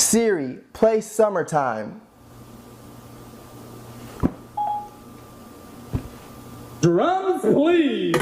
Siri, play Summertime. Drums, please.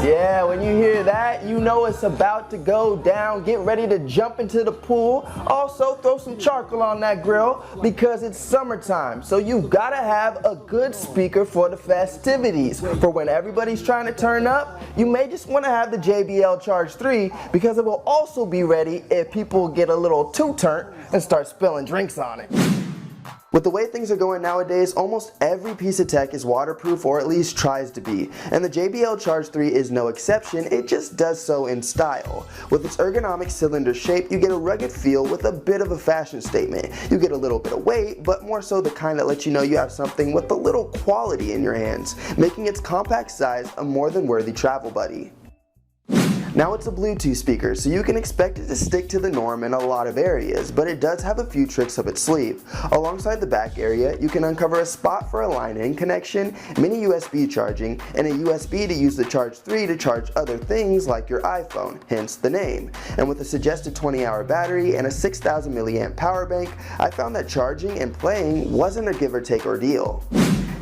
Yeah, when you hear that, you know it's about to go down. Get ready to jump into the pool. Also, throw some charcoal on that grill because it's summertime. So you've got to have a good speaker for the festivities. For when everybody's trying to turn up, you may just want to have the JBL Charge 3 because it will also be ready if people get a little too turnt and start spilling drinks on it. With the way things are going nowadays, almost every piece of tech is waterproof, or at least tries to be, and the JBL Charge 3 is no exception. It just does so in style. With its ergonomic cylinder shape, you get a rugged feel with a bit of a fashion statement. You get a little bit of weight, but more so the kind that lets you know you have something with a little quality in your hands, making its compact size a more than worthy travel buddy. Now it's a Bluetooth speaker, so you can expect it to stick to the norm in a lot of areas, but it does have a few tricks up its sleeve. Alongside the back area, you can uncover a spot for a line-in connection, mini USB charging, and a USB to use the Charge 3 to charge other things like your iPhone, hence the name. And with a suggested 20-hour battery and a 6,000 milliamp power bank, I found that charging and playing wasn't a give or take ordeal.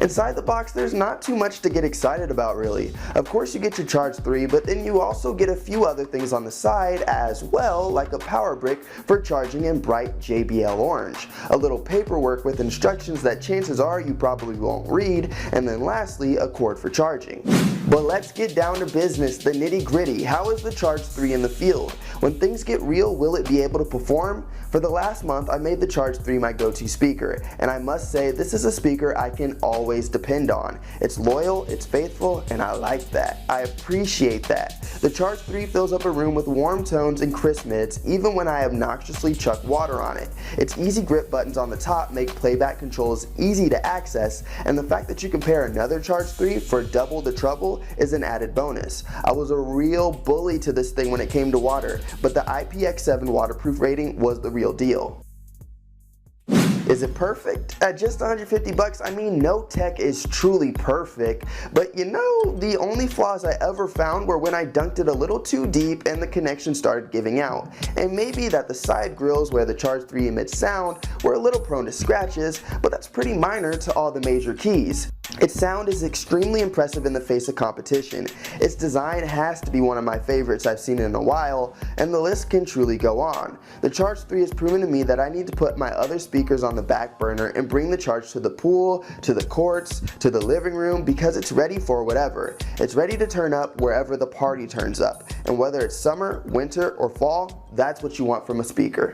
Inside the box, there's not too much to get excited about really. Of course you get your Charge 3, but then you also get a few other things on the side as well, like a power brick for charging in bright JBL orange, a little paperwork with instructions that chances are you probably won't read, and then lastly, a cord for charging. But let's get down to business, the nitty gritty. How is the Charge 3 in the field? When things get real, will it be able to perform? For the last month, I made the Charge 3 my go-to speaker, and I must say this is a speaker I can always depend on. It's loyal, it's faithful, and I like that. I appreciate that. The Charge 3 fills up a room with warm tones and crisp mids, even when I obnoxiously chuck water on it. Its easy grip buttons on the top make playback controls easy to access, and the fact that you can pair another Charge 3 for double the trouble is an added bonus. I was a real bully to this thing when it came to water, but the IPX7 waterproof rating was the real deal. Is it perfect? At just 150 bucks, I mean, no tech is truly perfect, but you know, the only flaws I ever found were when I dunked it a little too deep and the connection started giving out. And maybe that the side grills where the Charge 3 emits sound were a little prone to scratches, but that's pretty minor to all the major keys. Its sound is extremely impressive in the face of competition. Its design has to be one of my favorites I've seen in a while, and the list can truly go on. The Charge 3 has proven to me that I need to put my other speakers on the back burner and bring the Charge to the pool, to the courts, to the living room, because it's ready for whatever. It's ready to turn up wherever the party turns up. And whether it's summer, winter, or fall, that's what you want from a speaker.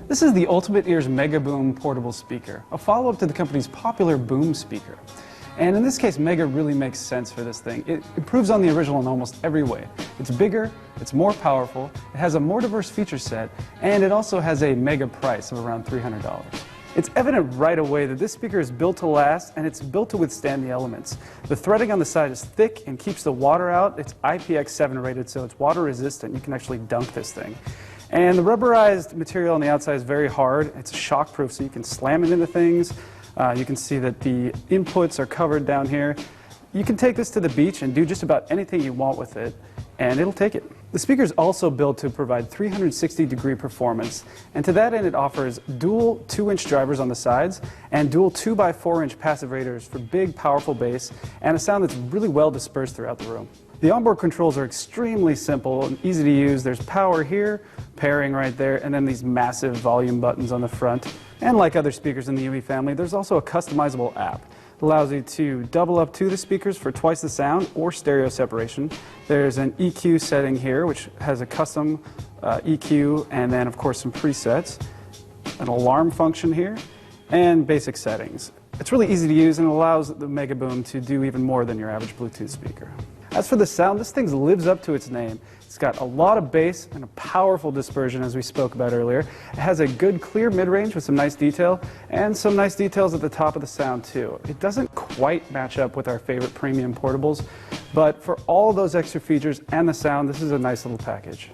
This is the Ultimate Ears Mega Boom portable speaker, a follow-up to the company's popular Boom speaker. And in this case, Mega really makes sense for this thing. It improves on the original in almost every way. It's bigger, it's more powerful, it has a more diverse feature set, and it also has a mega price of around $300. It's evident right away that this speaker is built to last, and it's built to withstand the elements. The threading on the side is thick and keeps the water out. It's IPX7 rated, so it's water resistant. You can actually dunk this thing. And the rubberized material on the outside is very hard. It's shockproof, so you can slam it into things. You can see that the inputs are covered down here. You can take this to the beach and do just about anything you want with it, and it'll take it. The speaker is also built to provide 360-degree performance, and to that end it offers dual 2-inch drivers on the sides and dual 2x4-inch passive radiators for big, powerful bass and a sound that's really well dispersed throughout the room. The onboard controls are extremely simple and easy to use. There's power here, pairing right there, and then these massive volume buttons on the front. And like other speakers in the UE family, there's also a customizable app. It allows you to double up to the speakers for twice the sound or stereo separation. There's an EQ setting here, which has a custom EQ, and then of course some presets, an alarm function here, and basic settings. It's really easy to use and allows the Mega Boom to do even more than your average Bluetooth speaker. As for the sound, this thing lives up to its name. It's got a lot of bass and a powerful dispersion, as we spoke about earlier. It has a good clear mid-range with some nice detail, and some nice details at the top of the sound too. It doesn't quite match up with our favorite premium portables, But for all those extra features and the sound, this is a nice little package.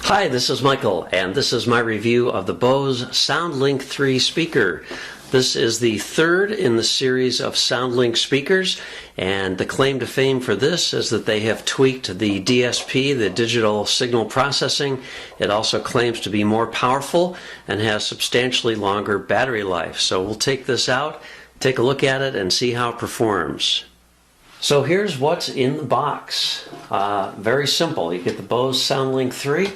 Hi, this is Michael, and this is my review of the Bose SoundLink 3 speaker. This is the third in the series of SoundLink speakers, and the claim to fame for this is that they have tweaked the DSP, the digital signal processing. It also claims to be more powerful and has substantially longer battery life. So we'll take this out, take a look at it, and see how it performs. So here's what's in the box. Very simple. You get the Bose SoundLink 3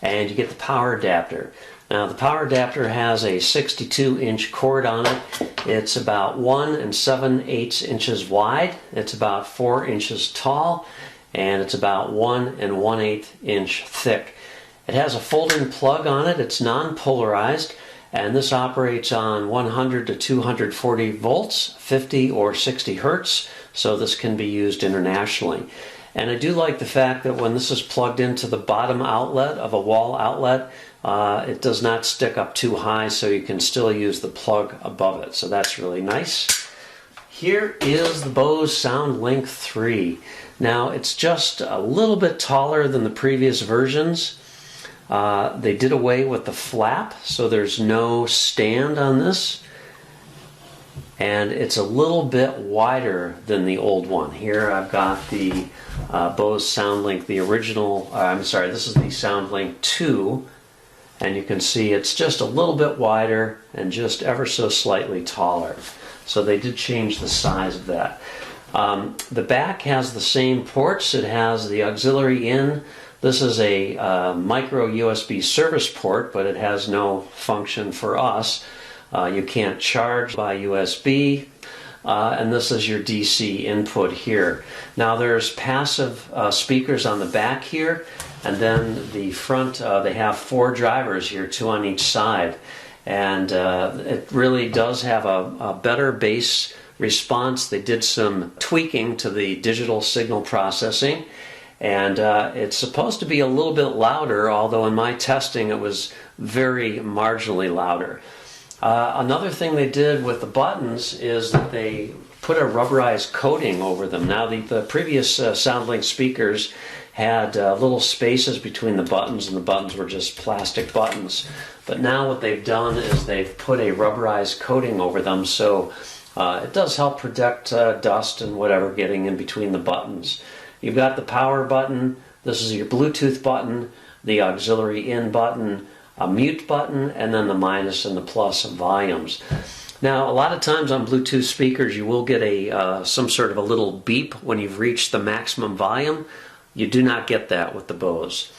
and you get the power adapter. Now the power adapter has a 62-inch cord on it. It's about 1 7/8 inches wide. It's about 4 inches tall, and it's about 1 1/8 inch thick. It has a fold-in plug on it. It's non-polarized, and this operates on 100 to 240 volts, 50 or 60 hertz. So this can be used internationally. And I do like the fact that when this is plugged into the bottom outlet of a wall outlet, it does not stick up too high, so you can still use the plug above it. So that's really nice. Here is the Bose SoundLink 3. Now it's just a little bit taller than the previous versions. They did away with the flap, so there's no stand on this. And it's a little bit wider than the old one. Here I've got the Bose SoundLink, the original, this is the SoundLink 2, and you can see it's just a little bit wider and just ever so slightly taller. So they did change the size of that. The back has the same ports. It has the auxiliary in. This is a micro USB service port, but it has no function for us. You can't charge by USB, and this is your DC input here. Now there's passive speakers on the back here, and then the front, they have 4 drivers here, 2 on each side, and it really does have a better bass response. They did some tweaking to the digital signal processing, and it's supposed to be a little bit louder, although in my testing it was very marginally louder. Another thing they did with the buttons is that they put a rubberized coating over them. Now the previous SoundLink speakers had little spaces between the buttons, and the buttons were just plastic buttons. But now what they've done is they've put a rubberized coating over them, so it does help protect dust and whatever getting in between the buttons. You've got the power button. This is your Bluetooth button, the auxiliary in button, a mute button, and then the minus and the plus volumes. Now, a lot of times on Bluetooth speakers, you will get some sort of a little beep when you've reached the maximum volume. You do not get that with the Bose.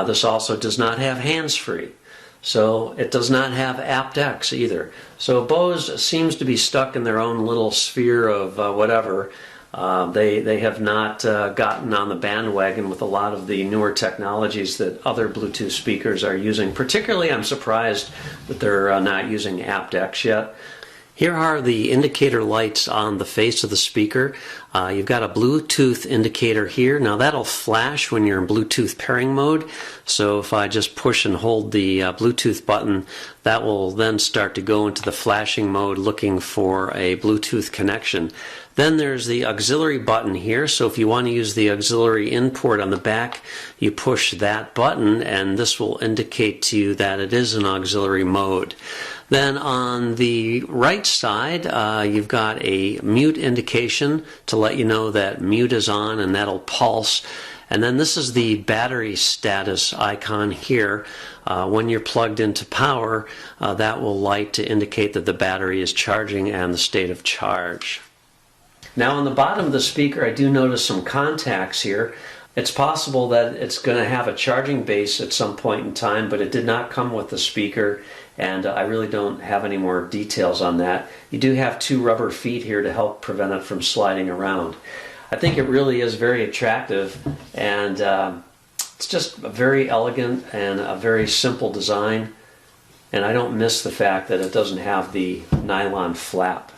This also does not have hands-free, so it does not have aptX either. So Bose seems to be stuck in their own little sphere of whatever. They have not gotten on the bandwagon with a lot of the newer technologies that other Bluetooth speakers are using. Particularly, I'm surprised that they're not using aptX yet. Here are the indicator lights on the face of the speaker. You've got a Bluetooth indicator here. Now that'll flash when you're in Bluetooth pairing mode. So if I just push and hold the Bluetooth button, that will then start to go into the flashing mode looking for a Bluetooth connection. Then there's the auxiliary button here. So if you want to use the auxiliary in port on the back, you push that button and this will indicate to you that it is an auxiliary mode. Then on the right side, you've got a mute indication to let you know that mute is on, and that'll pulse. And then this is the battery status icon here. When you're plugged into power, that will light to indicate that the battery is charging and the state of charge. Now on the bottom of the speaker, I do notice some contacts here. It's possible that it's going to have a charging base at some point in time, but it did not come with the speaker, and I really don't have any more details on that. You do have two rubber feet here to help prevent it from sliding around. I think it really is very attractive, and it's just a very elegant and a very simple design, and I don't miss the fact that it doesn't have the nylon flap.